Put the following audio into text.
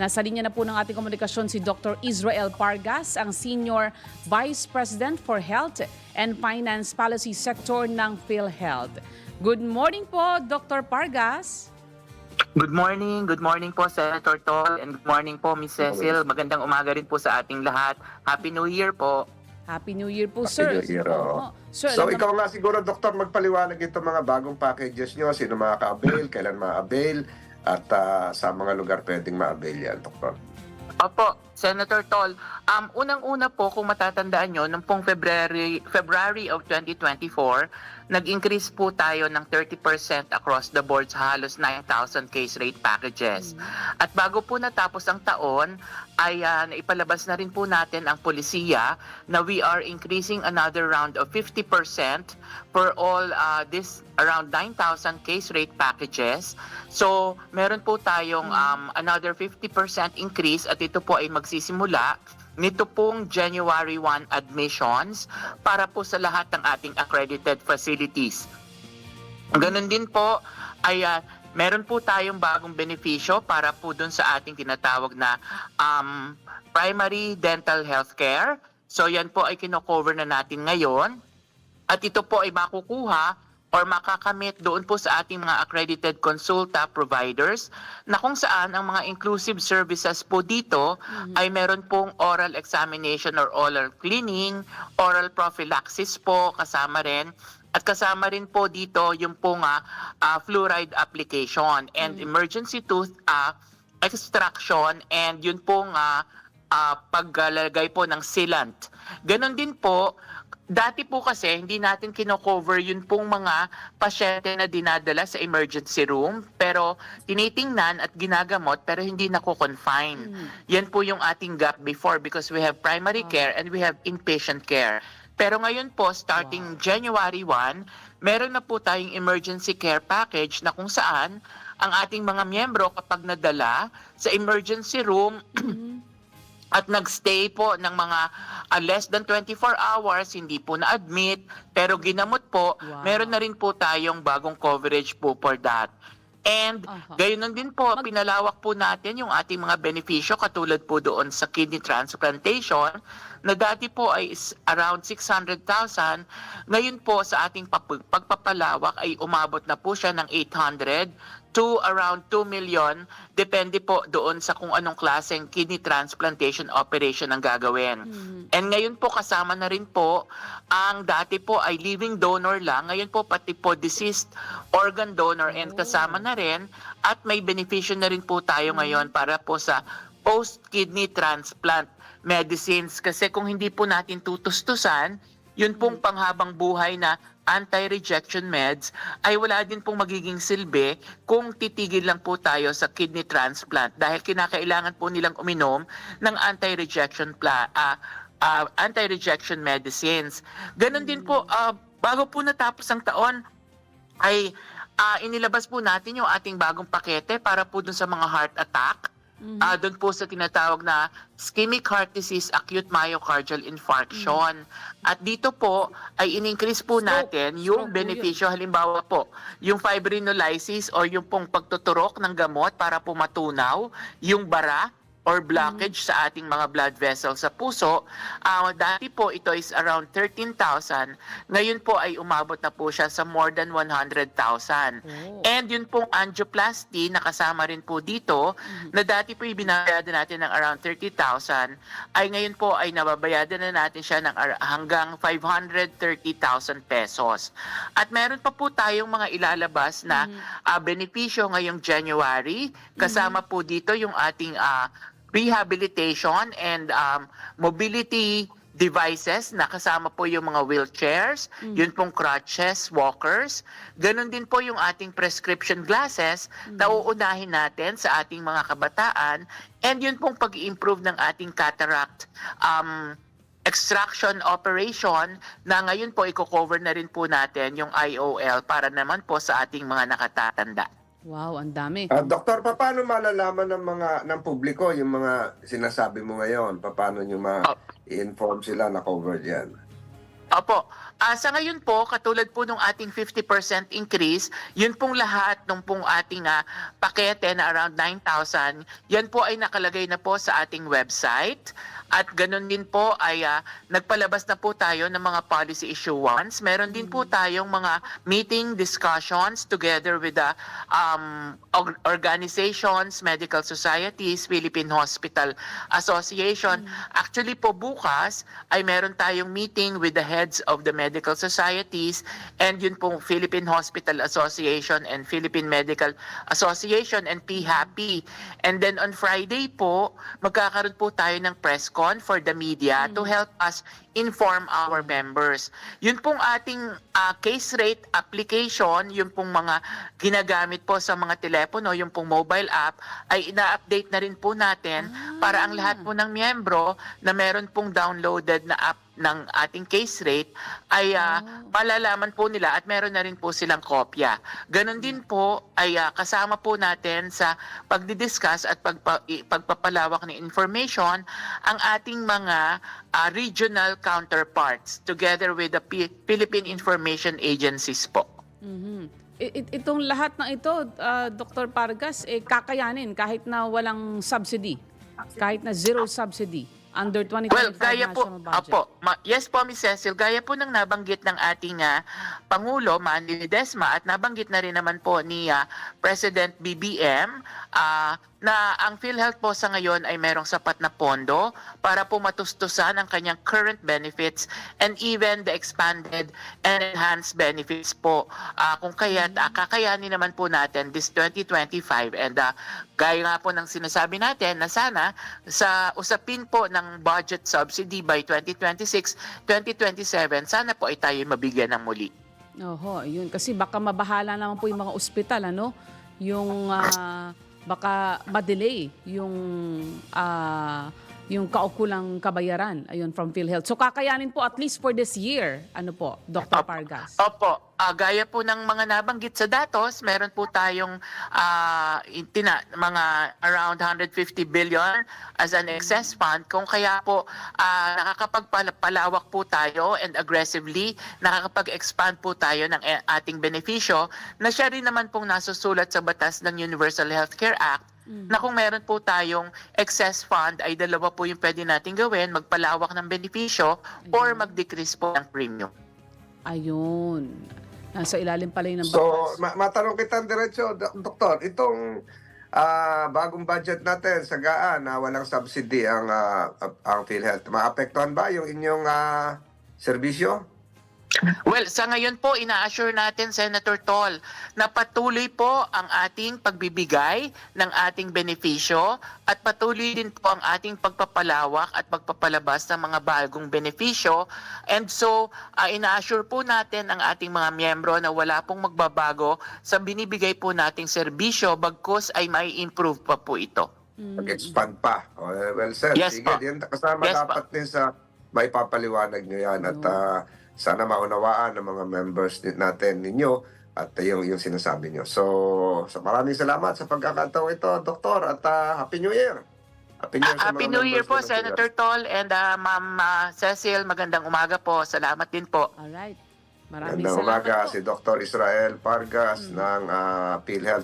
Nasa linya na po ng ating komunikasyon si Dr. Israel Pargas, ang Senior Vice President for Health and Finance Policy Sector ng PhilHealth. Good morning po, Dr. Pargas. Good morning po Senator Tol, and good morning po Miss Cecil. Magandang umaga rin po sa ating lahat. Happy New Year po. Happy New Year po, Happy sir. New Year, Sir, So ikaw nga siguro, Doktor, magpaliwanag ito mga bagong packages nyo, sino makaka-avail, kailan ma-avail, at sa mga lugar pwedeng ma-avail yan, Doktor. Opo, Senator Tol. Unang-una po, kung matatandaan nyo, noong pong February of 2024, nag-increase po tayo ng 30% across the board sa halos 9,000 case rate packages. At bago po natapos ang taon, ay naipalabas na rin po natin ang polisiya na we are increasing another round of 50% for all this around 9,000 case rate packages. So, meron po tayong another 50% increase at ito po ay magsisimula nito pong January 1 admissions para po sa lahat ng ating accredited facilities. Ganun din po ay meron po tayong bagong benepisyo para po dun sa ating tinatawag na primary dental health care. So yan po ay kino-cover na natin ngayon at ito po ay makukuha or makakamit doon po sa ating mga accredited consulta providers na kung saan ang mga inclusive services po dito ay meron pong oral examination or oral cleaning, oral prophylaxis po kasama rin. At kasama rin po dito yung pong fluoride application and emergency tooth extraction and yun pong paglalagay po ng sealant. Ganon din po. Dati po kasi hindi natin kino-cover yun pong mga pasyente na dinadala sa emergency room pero tinitingnan at ginagamot pero hindi nako-confine. Yan po yung ating gap before because we have primary care and we have inpatient care. Pero ngayon po, starting January 1, meron na po tayong emergency care package na kung saan ang ating mga miyembro kapag nadala sa emergency room at nagstay po ng mga less than 24 hours, hindi po na-admit, pero ginamot po, meron na rin po tayong bagong coverage po for that. And gayon din po, pinalawak po natin yung ating mga benepisyo katulad po doon sa kidney transplantation na dati po ay around 600,000. Ngayon po sa ating pagpapalawak ay umabot na po siya ng 800 to around 2 million. Depende po doon sa kung anong klaseng kidney transplantation operation ang gagawin. And ngayon po kasama na rin po ang dati po ay living donor lang. Ngayon po pati po deceased organ donor and kasama na rin at may beneficyo na rin po tayo ngayon para po sa post-kidney transplant medicines. Kasi kung hindi po natin tutustusan, yun pong panghabang buhay na anti-rejection meds ay wala din pong magiging silbi kung titigil lang po tayo sa kidney transplant dahil kinakailangan po nilang uminom ng anti-rejection medicines. Ganon din po, bago po natapos ang taon ay inilabas po natin yung ating bagong pakete para po dun sa mga heart attack. Doon po sa tinatawag na ischemic heart disease, acute myocardial infarction. At dito po ay in-increase po natin yung benepisyo. Halimbawa po, yung fibrinolysis o yung pong pagtuturok ng gamot para po matunaw yung bara or blockage sa ating mga blood vessels sa puso. Dati po ito is around 13,000. Ngayon po ay umabot na po siya sa more than 100,000. And yun pong angioplasty na kasama rin po dito na dati po ibinabayadan natin ng around 30,000 ay ngayon po ay nababayadan na natin siya ng hanggang 530,000 pesos. At meron pa po tayong mga ilalabas na benepisyo ngayong January. Kasama po dito yung ating rehabilitation and mobility devices na kasama po yung mga wheelchairs, yun pong crutches, walkers. Ganon din po yung ating prescription glasses na uunahin natin sa ating mga kabataan and yun pong pag-i-improve ng ating cataract extraction operation na ngayon po i-cover na rin po natin yung IOL para naman po sa ating mga nakatatanda. Wow, ang dami. Doktor, paano malalaman ng publiko yung mga sinasabi mo ngayon? Paano nyo ma-inform sila na covered yan? Opo. Sa ngayon po, katulad po nung ating 50% increase, yun pong lahat nung pong ating pakete na around 9,000, yan po ay nakalagay na po sa ating website. At ganun din po ay nagpalabas na po tayo ng mga policy issuance. Meron din po tayong mga meeting discussions together with the organizations, medical societies, Philippine Hospital Association. Actually po bukas ay meron tayong meeting with the heads of the medical societies and yun pong Philippine Hospital Association and Philippine Medical Association and PHAPI. And then on Friday po, magkakaroon po tayo ng press con for the media to help us inform our members. Yun pong ating case rate application, yun pong mga ginagamit po sa mga telepono, yung pong mobile app, ay ina-update na rin po natin para ang lahat po ng miyembro na meron pong downloaded na app ng ating case rate ay malalaman po nila at meron na rin po silang kopya. Ganon din po ay kasama po natin sa pagdidiscuss at pagpapalawak ng information ang ating mga regional counterparts together with the Philippine Information Agencies po. Itong lahat ng ito, Dr. Pargas, kakayanin kahit na walang subsidy, kahit na zero subsidy under 2025 Well, gaya po, national budget. yes po, Ms. Cecil, gaya po ng nabanggit ng ating Pangulo, Manny Ledesma, at nabanggit na rin naman po ni President BBM, na ang PhilHealth po sa ngayon ay merong sapat na pondo para po matustusan ang kanyang current benefits and even the expanded and enhanced benefits po. Kung kaya't kakayanin naman po natin this 2025 and gaya nga po ng sinasabi natin na sana sa usapin po ng budget subsidy by 2026, 2027, sana po ay tayo mabigyan ng muli. Oho, yun. Kasi baka mabahala naman po yung mga ospital, ano? Yung baka ma-delay yung kaukulang kabayaran ayun from PhilHealth. So kakayanin po at least for this year, ano po, Dr. Pargas? Opo. Gaya po ng mga nabanggit sa datos, meron po tayong mga around 150 billion as an excess fund. Kung kaya po nakakapagpalawak po tayo and aggressively nakakapag-expand po tayo ng ating benepisyo na siya rin naman pong nasusulat sa batas ng Universal Healthcare Act na kung meron po tayong excess fund ay dalawa po yung pwede natin gawin, magpalawak ng benepisyo or mag-decrease po ng premium. Ayun. Nasa ilalim pala yung ng So, batas. matanong kita diretso, Doktor, itong bagong budget natin sa GAA na walang subsidy ang PhilHealth, maapektuhan ba yung inyong serbisyo? Well, sa ngayon po, ina-assure natin, Senator Tol, na patuloy po ang ating pagbibigay ng ating benepisyo at patuloy din po ang ating pagpapalawak at pagpapalabas ng mga bagong benepisyo. And so, ina-assure po natin ang ating mga miyembro na wala pong magbabago sa binibigay po nating serbisyo bagkus ay may improve pa po ito. Mag-expand pa. Well, sir, Yes, sige, pa. yan kasama Yes, dapat din sa may papaliwanag nyo yan at sana maunawaan ng mga members natin ninyo at yung sinasabi nyo. So maraming salamat sa pagkakataon ito, Doktor, at Happy New Year. Happy New Year, Happy New Year po, Senator Tol, and Ma'am Cecil, magandang umaga po. Salamat din po. Alright. Maraming Magandang salamat umaga po. si Dr. Israel Pargas ng PhilHealth.